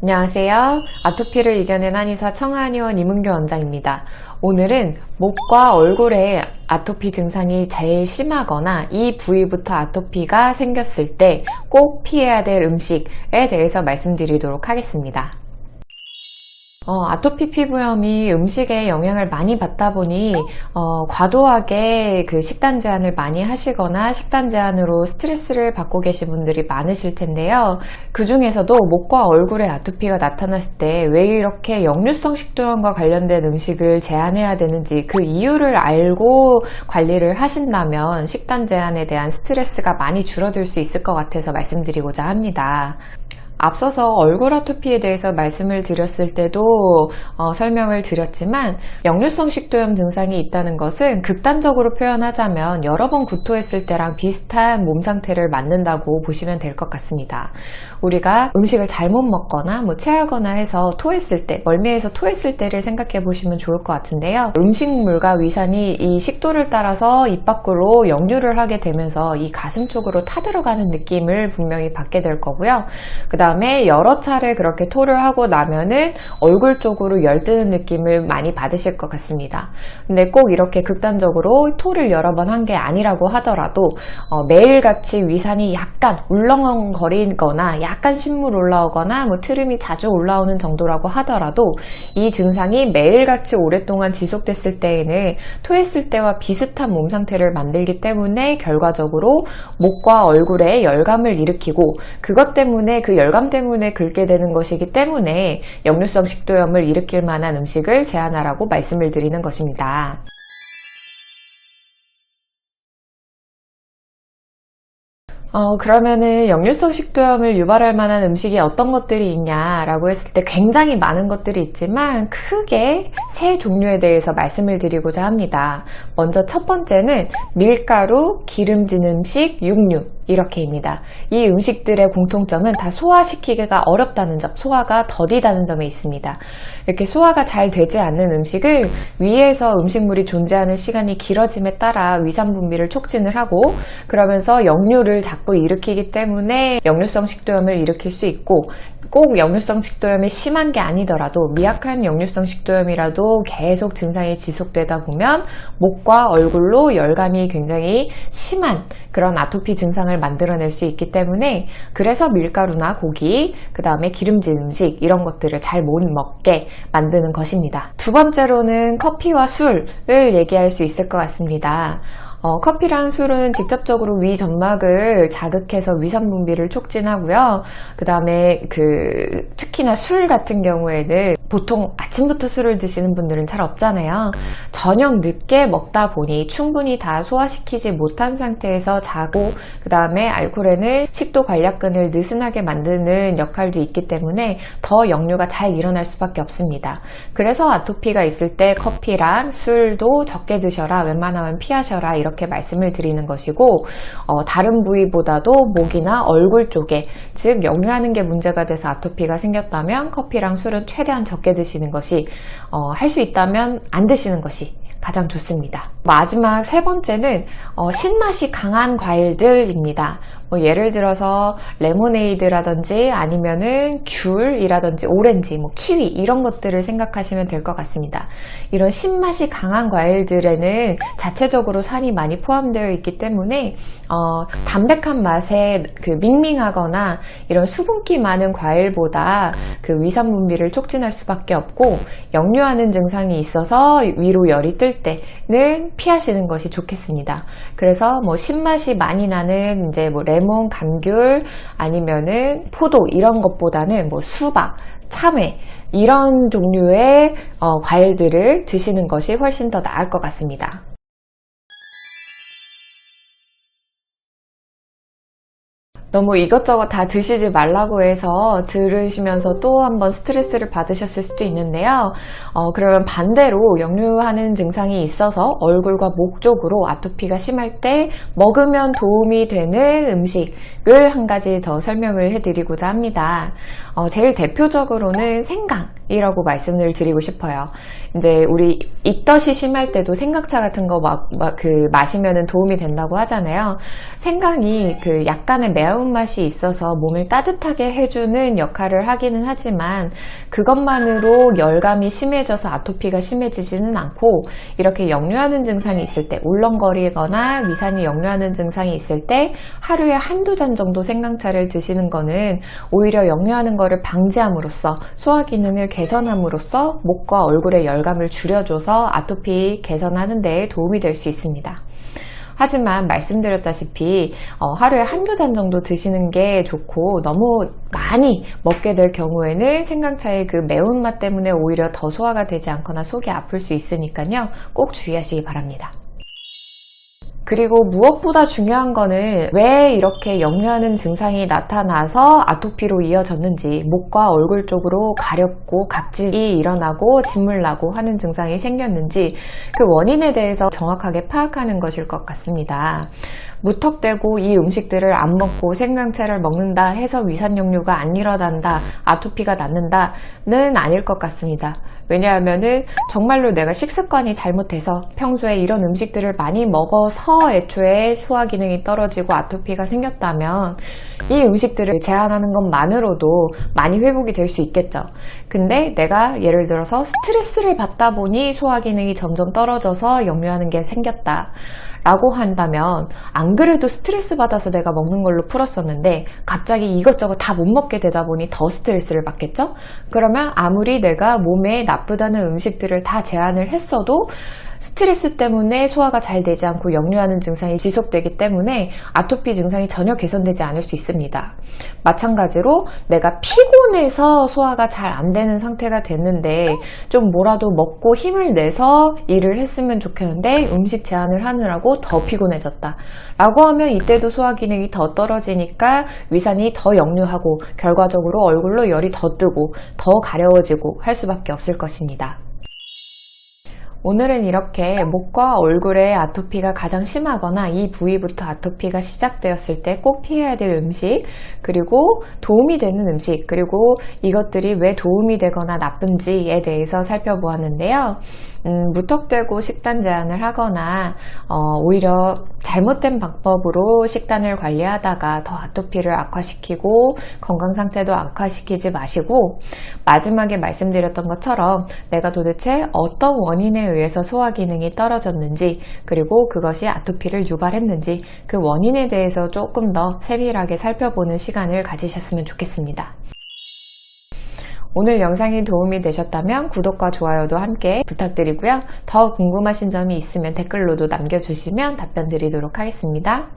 안녕하세요. 아토피를 이겨낸 한의사 청아한의원 이문교 원장입니다. 오늘은 목과 얼굴에 아토피 증상이 제일 심하거나 이 부위부터 아토피가 생겼을 때 꼭 피해야 될 음식에 대해서 말씀드리도록 하겠습니다. 아토피 피부염이 음식에 영향을 많이 받다 보니 과도하게 식단 제한을 많이 하시거나 식단 제한으로 스트레스를 받고 계신 분들이 많으실 텐데요. 그 중에서도 목과 얼굴에 아토피가 나타났을 때 왜 이렇게 역류성 식도염과 관련된 음식을 제한해야 되는지 그 이유를 알고 관리를 하신다면 식단 제한에 대한 스트레스가 많이 줄어들 수 있을 것 같아서 말씀드리고자 합니다. 앞서서 얼굴 아토피에 대해서 말씀을 드렸을 때도 설명을 드렸지만 역류성 식도염 증상이 있다는 것은 극단적으로 표현하자면 여러 번 구토했을 때랑 비슷한 몸 상태를 만든다고 보시면 될 것 같습니다. 우리가 음식을 잘못 먹거나 체하거나 해서 토했을 때, 멀미해서 토했을 때를 생각해 보시면 좋을 것 같은데요. 음식물과 위산이 이 식도를 따라서 입 밖으로 역류를 하게 되면서 이 가슴 쪽으로 타들어가는 느낌을 분명히 받게 될 거고요. 그 다음에 여러 차례 그렇게 토를 하고 나면은 얼굴 쪽으로 열뜨는 느낌을 많이 받으실 것 같습니다. 근데 꼭 이렇게 극단적으로 토를 여러 번 한 게 아니라고 하더라도 매일같이 위산이 약간 울렁거리거나 약간 신물 올라오거나 트름이 자주 올라오는 정도라고 하더라도 이 증상이 매일같이 오랫동안 지속됐을 때에는 토했을 때와 비슷한 몸 상태를 만들기 때문에 결과적으로 목과 얼굴에 열감을 일으키고 그것 때문에 그 열감 때문에 긁게 되는 것이기 때문에 역류성 식도염을 일으킬 만한 음식을 제한하라고 말씀을 드리는 것입니다. 그러면은 역류성 식도염을 유발할 만한 음식이 어떤 것들이 있냐라고 했을 때 굉장히 많은 것들이 있지만 크게 세 종류에 대해서 말씀을 드리고자 합니다. 먼저 첫 번째는 밀가루, 기름진 음식, 육류 이렇게입니다. 이 음식들의 공통점은 다 소화시키기가 어렵다는 점, 소화가 더디다는 점에 있습니다. 이렇게 소화가 잘 되지 않는 음식을 위에서 음식물이 존재하는 시간이 길어짐에 따라 위산 분비를 촉진을 하고 그러면서 역류를 자꾸 일으키기 때문에 역류성 식도염을 일으킬 수 있고 꼭 역류성 식도염이 심한 게 아니더라도 미약한 역류성 식도염이라도 계속 증상이 지속되다 보면 목과 얼굴로 열감이 굉장히 심한 그런 아토피 증상을 만들어낼 수 있기 때문에 그래서 밀가루나 고기, 그 다음에 기름진 음식 이런 것들을 잘 못 먹게 만드는 것입니다. 두 번째로는 커피와 술을 얘기할 수 있을 것 같습니다. 커피랑 술은 직접적으로 위 점막을 자극해서 위산 분비를 촉진하고요. 그 다음에 특히나 술 같은 경우에는 보통 아침부터 술을 드시는 분들은 잘 없잖아요. 저녁 늦게 먹다 보니 충분히 다 소화시키지 못한 상태에서 자고 그 다음에 알코올에는 식도 관략근을 느슨하게 만드는 역할도 있기 때문에 더 역류가 잘 일어날 수밖에 없습니다. 그래서 아토피가 있을 때 커피랑 술도 적게 드셔라, 웬만하면 피하셔라 이렇게 말씀을 드리는 것이고 다른 부위보다도 목이나 얼굴 쪽에 즉 역류하는 게 문제가 돼서 아토피가 생겼다면 커피랑 술은 최대한 적게 드시는 것이 할 수 있다면 안 드시는 것이 가장 좋습니다. 마지막 세 번째는 신맛이 강한 과일들입니다. 예를 들어서 레모네이드라든지 아니면은 귤이라든지 오렌지, 키위 이런 것들을 생각하시면 될 것 같습니다. 이런 신맛이 강한 과일들에는 자체적으로 산이 많이 포함되어 있기 때문에 담백한 맛에 밍밍하거나 이런 수분기 많은 과일보다 위산 분비를 촉진할 수밖에 없고 역류하는 증상이 있어서 위로 열이 뜰 때는 피하시는 것이 좋겠습니다. 그래서 신맛이 많이 나는 레몬, 감귤 아니면은 포도 이런 것보다는 수박, 참외 이런 종류의 과일들을 드시는 것이 훨씬 더 나을 것 같습니다. 너무 이것저것 다 드시지 말라고 해서 들으시면서 또 한번 스트레스를 받으셨을 수도 있는데요. 그러면 반대로 역류하는 증상이 있어서 얼굴과 목 쪽으로 아토피가 심할 때 먹으면 도움이 되는 음식을 한 가지 더 설명을 해드리고자 합니다. 제일 대표적으로는 생강 이라고 말씀을 드리고 싶어요. 이제 우리 입덧이 심할 때도 생강차 같은 거 마시면은 도움이 된다고 하잖아요. 생강이 그 약간의 매운맛이 있어서 몸을 따뜻하게 해주는 역할을 하기는 하지만 그것만으로 열감이 심해져서 아토피가 심해지지는 않고, 이렇게 역류하는 증상이 있을 때, 울렁거리거나 위산이 역류하는 증상이 있을 때 하루에 한두 잔 정도 생강차를 드시는 거는 오히려 역류하는 거를 방지함으로써, 소화 기능을 개선함으로써 목과 얼굴의 열감을 줄여줘서 아토피 개선하는 데 도움이 될 수 있습니다. 하지만 말씀드렸다시피 하루에 한두 잔 정도 드시는 게 좋고, 너무 많이 먹게 될 경우에는 생강차의 그 매운맛 때문에 오히려 더 소화가 되지 않거나 속이 아플 수 있으니까요. 꼭 주의하시기 바랍니다. 그리고 무엇보다 중요한 거는 왜 이렇게 역류하는 증상이 나타나서 아토피로 이어졌는지, 목과 얼굴 쪽으로 가렵고 각질이 일어나고 진물나고 하는 증상이 생겼는지 그 원인에 대해서 정확하게 파악하는 것일 것 같습니다. 무턱대고 이 음식들을 안 먹고 생강차를 먹는다 해서 위산 역류가 안 일어난다, 아토피가 낫는다는 아닐 것 같습니다. 왜냐하면은 정말로 내가 식습관이 잘못해서 평소에 이런 음식들을 많이 먹어서 애초에 소화 기능이 떨어지고 아토피가 생겼다면 이 음식들을 제한하는 것만으로도 많이 회복이 될 수 있겠죠. 근데 내가 예를 들어서 스트레스를 받다 보니 소화 기능이 점점 떨어져서 역류하는 게 생겼다 라고 한다면, 안 그래도 스트레스 받아서 내가 먹는 걸로 풀었었는데 갑자기 이것저것 다 못 먹게 되다 보니 더 스트레스를 받겠죠? 그러면 아무리 내가 몸에 나쁘다는 음식들을 다 제한을 했어도 스트레스 때문에 소화가 잘 되지 않고 역류하는 증상이 지속되기 때문에 아토피 증상이 전혀 개선되지 않을 수 있습니다. 마찬가지로 내가 피곤해서 소화가 잘 안 되는 상태가 됐는데 좀 뭐라도 먹고 힘을 내서 일을 했으면 좋겠는데 음식 제한을 하느라고 더 피곤해졌다 라고 하면 이때도 소화 기능이 더 떨어지니까 위산이 더 역류하고 결과적으로 얼굴로 열이 더 뜨고 더 가려워지고 할 수밖에 없을 것입니다. 오늘은 이렇게 목과 얼굴에 아토피가 가장 심하거나 이 부위부터 아토피가 시작되었을 때 꼭 피해야 될 음식, 그리고 도움이 되는 음식, 그리고 이것들이 왜 도움이 되거나 나쁜지에 대해서 살펴보았는데요. 무턱대고 식단 제한을 하거나 오히려 잘못된 방법으로 식단을 관리하다가 더 아토피를 악화시키고 건강 상태도 악화시키지 마시고, 마지막에 말씀드렸던 것처럼 내가 도대체 어떤 원인에 의해서 소화 기능이 떨어졌는지, 그리고 그것이 아토피를 유발했는지 그 원인에 대해서 조금 더 세밀하게 살펴보는 시간을 가지셨으면 좋겠습니다. 오늘 영상이 도움이 되셨다면 구독과 좋아요도 함께 부탁드리고요. 더 궁금하신 점이 있으면 댓글로도 남겨주시면 답변 드리도록 하겠습니다.